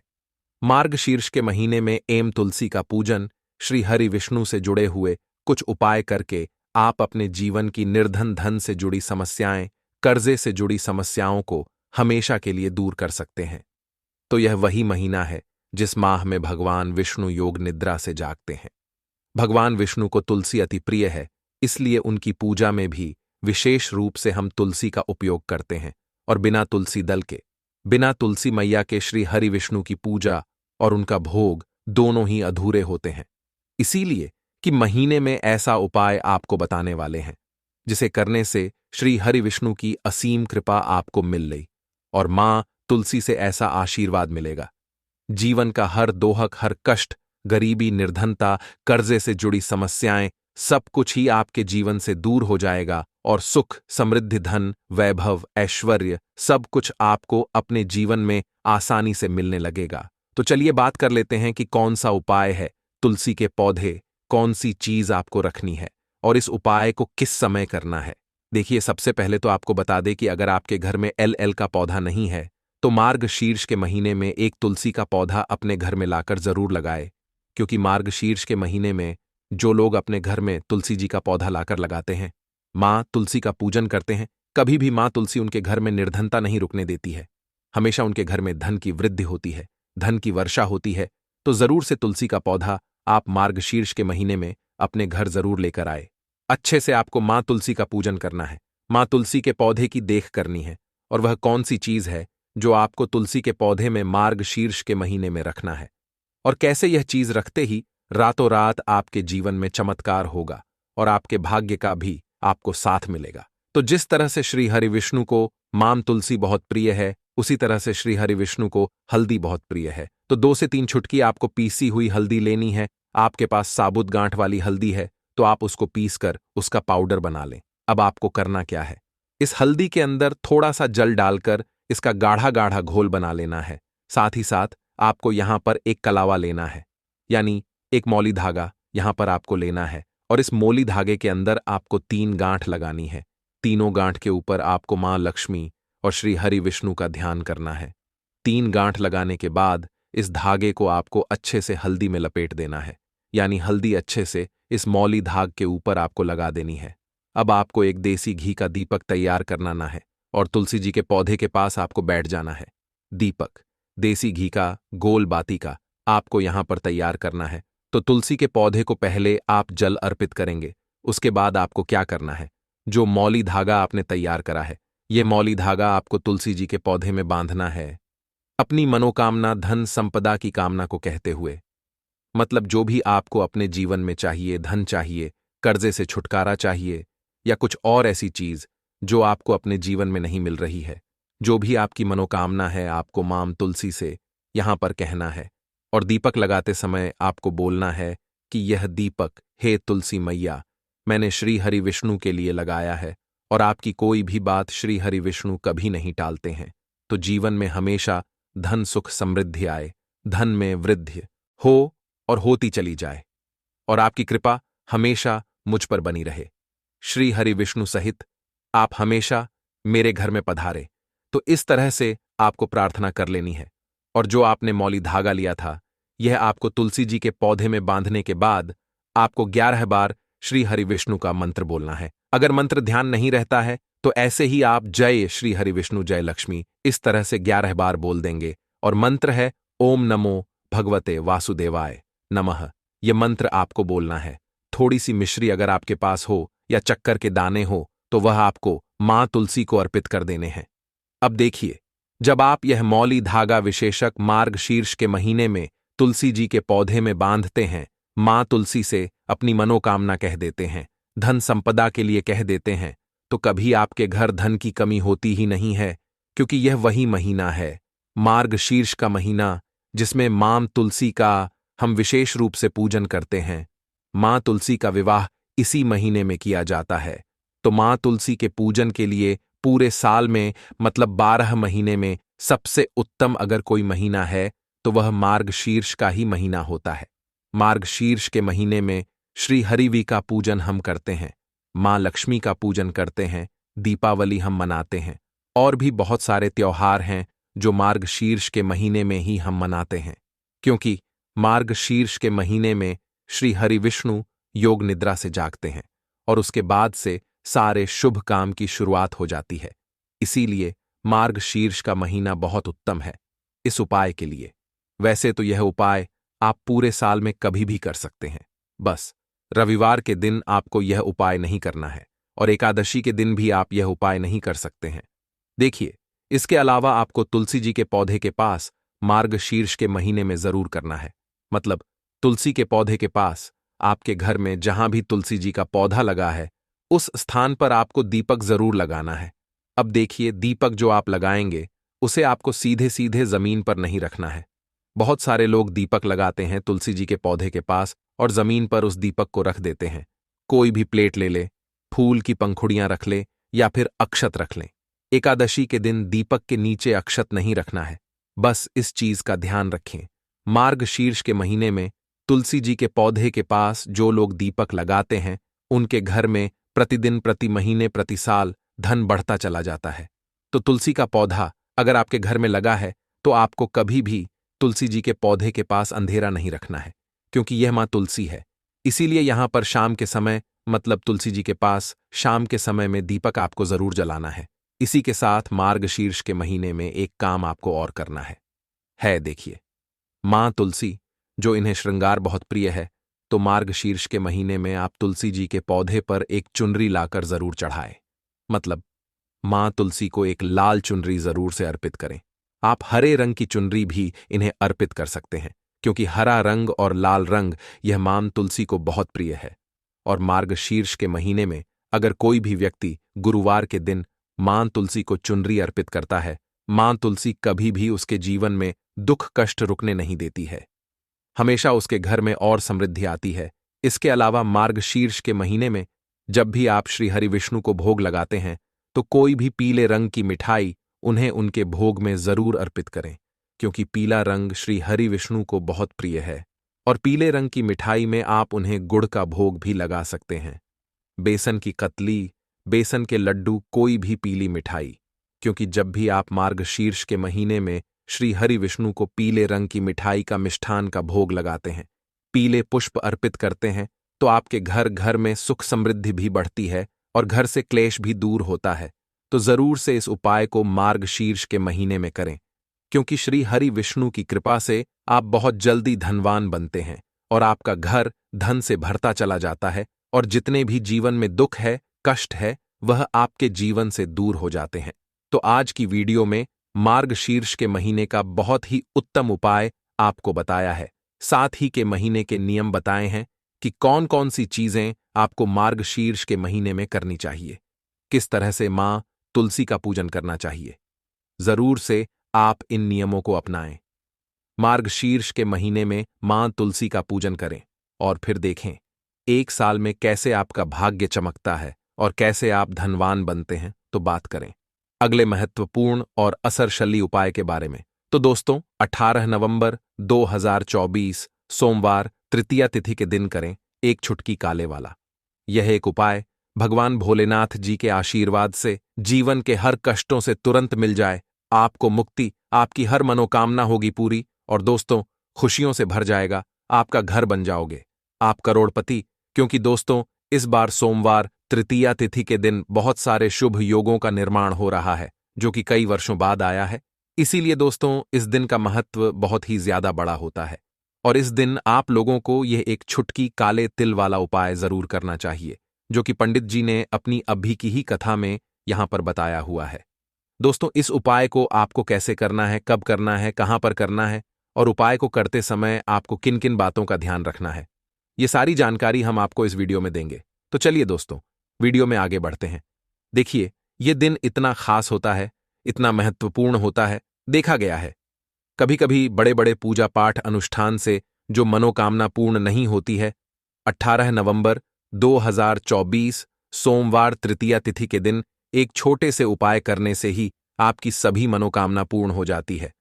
मार्गशीर्ष के महीने में एम तुलसी का पूजन, श्री हरि विष्णु से जुड़े हुए कुछ उपाय करके आप अपने जीवन की निर्धन धन से जुड़ी समस्याएं, कर्जे से जुड़ी समस्याओं को हमेशा के लिए दूर कर सकते हैं। तो यह वही महीना है जिस माह में भगवान विष्णु योग निद्रा से जागते हैं। भगवान विष्णु को तुलसी अति प्रिय है, इसलिए उनकी पूजा में भी विशेष रूप से हम तुलसी का उपयोग करते हैं। और बिना तुलसी दल के, बिना तुलसी मैया के श्री हरि विष्णु की पूजा और उनका भोग दोनों ही अधूरे होते हैं। इसीलिए कि महीने में ऐसा उपाय आपको बताने वाले हैं जिसे करने से श्री हरि विष्णु की असीम कृपा आपको मिल गई और मां तुलसी से ऐसा आशीर्वाद मिलेगा। जीवन का हर दोहक, हर कष्ट, गरीबी, निर्धनता, कर्जे से जुड़ी समस्याएं, सब कुछ ही आपके जीवन से दूर हो जाएगा और सुख, समृद्धि, धन, वैभव, ऐश्वर्य सब कुछ आपको अपने जीवन में आसानी से मिलने लगेगा। तो चलिए बात कर लेते हैं कि कौन सा उपाय है, तुलसी के पौधे, कौन सी चीज आपको रखनी है और इस उपाय को किस समय करना है। देखिए, सबसे पहले तो आपको बता दें कि अगर आपके घर में एल का पौधा नहीं है तो मार्गशीर्ष के महीने में एक तुलसी का पौधा अपने घर में लाकर जरूर लगाए, क्योंकि मार्गशीर्ष के महीने में जो लोग अपने घर में तुलसी जी का पौधा लाकर लगाते हैं, मां तुलसी का पूजन करते हैं, कभी भी मां तुलसी उनके घर में निर्धनता नहीं रुकने देती है। हमेशा उनके घर में धन की वृद्धि होती है, धन की वर्षा होती है। तो जरूर से तुलसी का पौधा आप मार्गशीर्ष के महीने में अपने घर जरूर लेकर आए। अच्छे से आपको मां तुलसी का पूजन करना है, मां तुलसी के पौधे की देख करनी है, और वह कौन सी चीज है जो आपको तुलसी के पौधे में मार्गशीर्ष के महीने में रखना है, और कैसे यह चीज रखते ही रातों रात आपके जीवन में चमत्कार होगा और आपके भाग्य का भी आपको साथ मिलेगा। तो जिस तरह से श्री हरि विष्णु को मां तुलसी बहुत प्रिय है, उसी तरह से श्री हरि विष्णु को हल्दी बहुत प्रिय है, तो 2 से 3 छुटकी आपको पीसी हुई हल्दी लेनी है। आपके पास साबुत गांठ वाली हल्दी है तो आप उसको पीस कर उसका पाउडर बना लें। अब आपको करना क्या है, इस हल्दी के अंदर थोड़ा सा जल डालकर इसका गाढ़ा गाढ़ा घोल बना लेना है। साथ ही साथ आपको यहां पर एक कलावा लेना है, यानी एक मौली धागा यहां पर आपको लेना है, और इस मौली धागे के अंदर आपको 3 गांठ लगानी है। तीनों गांठ के ऊपर आपको मां लक्ष्मी और श्री हरि विष्णु का ध्यान करना है। 3 गांठ लगाने के बाद इस धागे को आपको अच्छे से हल्दी में लपेट देना है, यानी हल्दी अच्छे से इस मौली धाग के ऊपर आपको लगा देनी है। अब आपको एक देसी घी का दीपक तैयार करना है और तुलसी जी के पौधे के पास आपको बैठ जाना है। दीपक देसी घी का गोल बाती का आपको यहां पर तैयार करना है। तो तुलसी के पौधे को पहले आप जल अर्पित करेंगे। उसके बाद आपको क्या करना है, जो मौली धागा आपने तैयार करा है, यह मौली धागा आपको तुलसी जी के पौधे में बांधना है, अपनी मनोकामना धन संपदा की कामना को कहते हुए। मतलब जो भी आपको अपने जीवन में चाहिए, धन चाहिए, कर्जे से छुटकारा चाहिए, या कुछ और ऐसी चीज जो आपको अपने जीवन में नहीं मिल रही है, जो भी आपकी मनोकामना है, आपको मां तुलसी से यहां पर कहना है। और दीपक लगाते समय आपको बोलना है कि यह दीपक, हे तुलसी मैया, मैंने श्री हरि विष्णु के लिए लगाया है, और आपकी कोई भी बात श्री हरि विष्णु कभी नहीं टालते हैं, तो जीवन में हमेशा धन सुख समृद्धि आए, धन में वृद्धि हो और होती चली जाए, और आपकी कृपा हमेशा मुझ पर बनी रहे। श्री हरि विष्णु सहित आप हमेशा मेरे घर में पधारे। तो इस तरह से आपको प्रार्थना कर लेनी है। और जो आपने मौली धागा लिया था, यह आपको तुलसी जी के पौधे में बांधने के बाद आपको 11 बार श्री हरि विष्णु का मंत्र बोलना है। अगर मंत्र ध्यान नहीं रहता है तो ऐसे ही आप जय श्री हरि विष्णु जय लक्ष्मी इस तरह से 11 बार बोल देंगे। और मंत्र है ओम नमो भगवते वासुदेवाय नमः। यह मंत्र आपको बोलना है। थोड़ी सी मिश्री अगर आपके पास हो या चक्कर के दाने हो तो वह आपको मां तुलसी को अर्पित कर देने हैं। अब देखिए, जब आप यह मौली धागा विशेषक मार्गशीर्ष के महीने में तुलसी जी के पौधे में बांधते हैं, मां तुलसी से अपनी मनोकामना कह देते हैं, धन संपदा के लिए कह देते हैं, तो कभी आपके घर धन की कमी होती ही नहीं है, क्योंकि यह वही महीना है, मार्गशीर्ष का महीना, जिसमें मां तुलसी का हम विशेष रूप से पूजन करते हैं। मां तुलसी का विवाह इसी महीने में किया जाता है। तो मां तुलसी के पूजन के लिए पूरे साल में, मतलब 12 महीने में सबसे उत्तम अगर कोई महीना है तो वह मार्गशीर्ष का ही महीना होता है। मार्गशीर्ष के महीने में श्री हरिवी का पूजन हम करते हैं, मां लक्ष्मी का पूजन करते हैं, दीपावली हम मनाते हैं, और भी बहुत सारे त्योहार हैं जो मार्गशीर्ष के महीने में ही हम मनाते हैं, क्योंकि मार्गशीर्ष के महीने में श्री हरि विष्णु योग निद्रा से जागते हैं और उसके बाद से सारे शुभ काम की शुरुआत हो जाती है। इसीलिए मार्गशीर्ष का महीना बहुत उत्तम है इस उपाय के लिए। वैसे तो यह उपाय आप पूरे साल में कभी भी कर सकते हैं, बस रविवार के दिन आपको यह उपाय नहीं करना है, और एकादशी के दिन भी आप यह उपाय नहीं कर सकते हैं। देखिए, इसके अलावा आपको तुलसी जी के पौधे के पास मार्गशीर्ष के महीने में जरूर करना है। मतलब तुलसी के पौधे के पास आपके घर में जहां भी तुलसी जी का पौधा लगा है, उस स्थान पर आपको दीपक जरूर लगाना है। अब देखिए, दीपक जो आप लगाएंगे उसे आपको सीधे सीधे जमीन पर नहीं रखना है। बहुत सारे लोग दीपक लगाते हैं तुलसी जी के पौधे के पास और जमीन पर उस दीपक को रख देते हैं। कोई भी प्लेट ले ले, फूल की पंखुड़ियां रख ले, या फिर अक्षत रख लें। एकादशी के दिन दीपक के नीचे अक्षत नहीं रखना है। बस इस चीज का ध्यान रखें। मार्गशीर्ष के महीने में तुलसी जी के पौधे के पास जो लोग दीपक लगाते हैं, उनके घर में प्रतिदिन, प्रति महीने, प्रति साल धन बढ़ता चला जाता है। तो तुलसी का पौधा अगर आपके घर में लगा है तो आपको कभी भी तुलसी जी के पौधे के पास अंधेरा नहीं रखना है, क्योंकि यह मां तुलसी है। इसीलिए यहां पर शाम के समय, मतलब तुलसी जी के पास शाम के समय में दीपक आपको जरूर जलाना है। इसी के साथ मार्गशीर्ष के महीने में एक काम आपको और करना है। देखिए, मां तुलसी जो इन्हें श्रृंगार बहुत प्रिय है, तो मार्गशीर्ष के महीने में आप तुलसी जी के पौधे पर एक चुनरी लाकर जरूर चढ़ाएं। मतलब मां तुलसी को एक लाल चुनरी जरूर से अर्पित करें। आप हरे रंग की चुनरी भी इन्हें अर्पित कर सकते हैं, क्योंकि हरा रंग और लाल रंग यह मां तुलसी को बहुत प्रिय है। और मार्गशीर्ष के महीने में अगर कोई भी व्यक्ति गुरुवार के दिन मां तुलसी को चुनरी अर्पित करता है मां तुलसी कभी भी उसके जीवन में दुख कष्ट रुकने नहीं देती है। हमेशा उसके घर में और समृद्धि आती है। इसके अलावा मार्गशीर्ष के महीने में जब भी आप श्री हरि विष्णु को भोग लगाते हैं तो कोई भी पीले रंग की मिठाई उन्हें उनके भोग में जरूर अर्पित करें, क्योंकि पीला रंग श्री हरि विष्णु को बहुत प्रिय है। और पीले रंग की मिठाई में आप उन्हें गुड़ का भोग भी लगा सकते हैं। बेसन की कतली, बेसन के लड्डू, कोई भी पीली मिठाई, क्योंकि जब भी आप मार्गशीर्ष के महीने में श्री हरि विष्णु को पीले रंग की मिठाई का मिष्ठान का भोग लगाते हैं, पीले पुष्प अर्पित करते हैं, तो आपके घर घर में सुख समृद्धि भी बढ़ती है और घर से क्लेश भी दूर होता है। तो जरूर से इस उपाय को मार्गशीर्ष के महीने में करें, क्योंकि श्री हरि विष्णु की कृपा से आप बहुत जल्दी धनवान बनते हैं और आपका घर धन से भरता चला जाता है और जितने भी जीवन में दुख है, कष्ट है, वह आपके जीवन से दूर हो जाते हैं। तो आज की वीडियो में मार्गशीर्ष के महीने का बहुत ही उत्तम उपाय आपको बताया है। साथ ही के महीने के नियम बताए हैं कि कौन कौन सी चीजें आपको मार्गशीर्ष के महीने में करनी चाहिए, किस तरह से मां तुलसी का पूजन करना चाहिए। जरूर से आप इन नियमों को अपनाएं। मार्गशीर्ष के महीने में मां तुलसी का पूजन करें और फिर देखें एक साल में कैसे आपका भाग्य चमकता है और कैसे आप धनवान बनते हैं। तो बात करें अगले महत्वपूर्ण और असरशली उपाय के बारे में। तो दोस्तों, 18 नवंबर 2024 सोमवार तृतीया तिथि के दिन करें एक छुटकी काले वाला। यह एक उपाय भगवान भोलेनाथ जी के आशीर्वाद से जीवन के हर कष्टों से तुरंत मिल जाए, आपको मुक्ति, आपकी हर मनोकामना होगी पूरी और दोस्तों खुशियों से भर जाएगा, आपका घर बन जाओगे, आप करोड़पति। क्योंकि दोस्तों इस बार सोमवार तृतीया तिथि के दिन बहुत सारे शुभ योगों का निर्माण हो रहा है, जो कि कई वर्षों बाद आया है। इसीलिए दोस्तों इस दिन का महत्व बहुत ही ज्यादा बड़ा होता है और इस दिन आप लोगों को यह एक छुटकी काले तिल वाला उपाय जरूर करना चाहिए, जो कि पंडित जी ने अपनी अभी की ही कथा में यहां पर बताया हुआ है। दोस्तों इस उपाय को आपको कैसे करना है, कब करना है, कहां पर करना है और उपाय को करते समय आपको किन किन बातों का ध्यान रखना है, ये सारी जानकारी हम आपको इस वीडियो में देंगे। तो चलिए दोस्तों वीडियो में आगे बढ़ते हैं। देखिए ये दिन इतना खास होता है, इतना महत्वपूर्ण होता है, देखा गया है कभी कभी बड़े बड़े पूजा पाठ अनुष्ठान से जो मनोकामना पूर्ण नहीं होती है, 18 नवंबर 2024 सोमवार तृतीया तिथि के दिन एक छोटे से उपाय करने से ही आपकी सभी मनोकामना पूर्ण हो जाती है।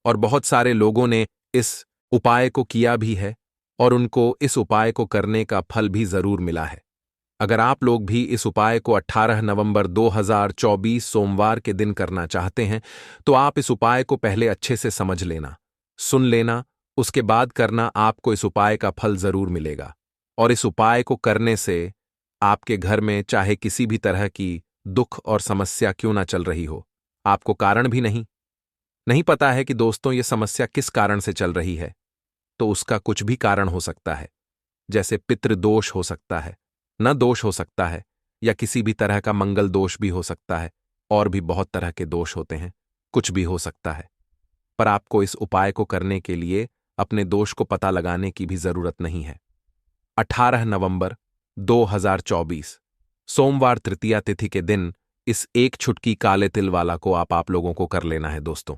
और बहुत सारे लोगों ने इस उपाय को किया भी है और उनको इस उपाय को करने का फल भी जरूर मिला है। अगर आप लोग भी इस उपाय को 18 नवंबर 2024 सोमवार के दिन करना चाहते हैं तो आप इस उपाय को पहले अच्छे से समझ लेना, सुन लेना, उसके बाद करना, आपको इस उपाय का फल जरूर मिलेगा। और इस उपाय को करने से आपके घर में चाहे किसी भी तरह की दुख और समस्या क्यों ना चल रही हो, आपको कारण भी नहीं पता है कि दोस्तों ये समस्या किस कारण से चल रही है, तो उसका कुछ भी कारण हो सकता है। जैसे पितृदोष हो सकता है, न दोष हो सकता है, या किसी भी तरह का मंगल दोष भी हो सकता है, और भी बहुत तरह के दोष होते हैं, कुछ भी हो सकता है। पर आपको इस उपाय को करने के लिए अपने दोष को पता लगाने की भी जरूरत नहीं है। 18 नवंबर 2024 सोमवार तृतीया तिथि के दिन इस एक छुटकी काले तिल वाला को आप लोगों को कर लेना है। दोस्तों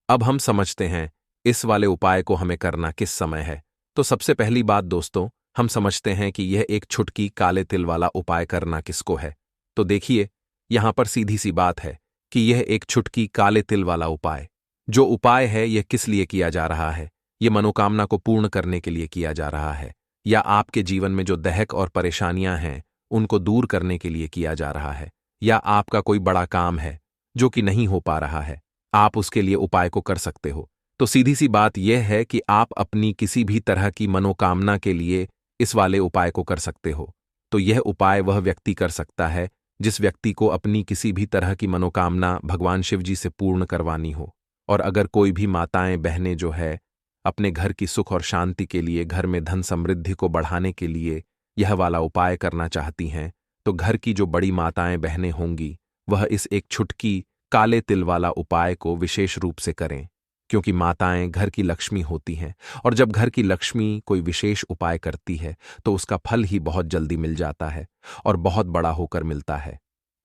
अब हम समझते हैं इस वाले उपाय को हमें करना किस समय है। तो सबसे पहली बात दोस्तों, हम समझते हैं कि यह एक छुटकी काले तिल वाला उपाय करना किसको है। तो देखिए यहां पर सीधी सी बात है कि यह एक छुटकी काले तिल वाला उपाय, जो उपाय है यह किस लिए किया जा रहा है। यह मनोकामना को पूर्ण करने के लिए किया जा रहा है, या आपके जीवन में जो दहक और परेशानियां हैं उनको दूर करने के लिए किया जा रहा है, या आपका कोई बड़ा काम है जो कि नहीं हो पा रहा है, आप उसके लिए उपाय को कर सकते हो। तो सीधी सी बात यह है कि आप अपनी किसी भी तरह की मनोकामना के लिए इस वाले उपाय को कर सकते हो। तो यह उपाय वह व्यक्ति कर सकता है जिस व्यक्ति को अपनी किसी भी तरह की मनोकामना भगवान शिव जी से पूर्ण करवानी हो। और अगर कोई भी माताएं बहनें जो है अपने घर की सुख और शांति के लिए, घर में धन समृद्धि को बढ़ाने के लिए यह वाला उपाय करना चाहती हैं, तो घर की जो बड़ी माताएं बहनें होंगी वह इस एक छुटकी काले तिल वाला उपाय को विशेष रूप से करें, क्योंकि माताएं घर की लक्ष्मी होती हैं और जब घर की लक्ष्मी कोई विशेष उपाय करती है तो उसका फल ही बहुत जल्दी मिल जाता है और बहुत बड़ा होकर मिलता है।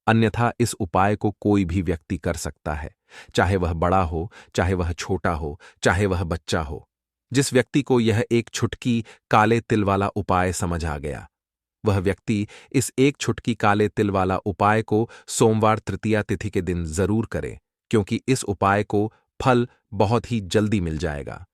अन्यथा इस उपाय को कोई भी व्यक्ति कर सकता है, चाहे वह बड़ा हो, चाहे वह छोटा हो, चाहे वह बच्चा हो। जिस व्यक्ति को यह एक छुटकी काले तिल वाला उपाय समझ आ गया, वह व्यक्ति इस एक छुटकी काले तिल वाला उपाय को सोमवार तृतीया तिथि के दिन जरूर करे, क्योंकि इस उपाय को फल बहुत ही जल्दी मिल जाएगा।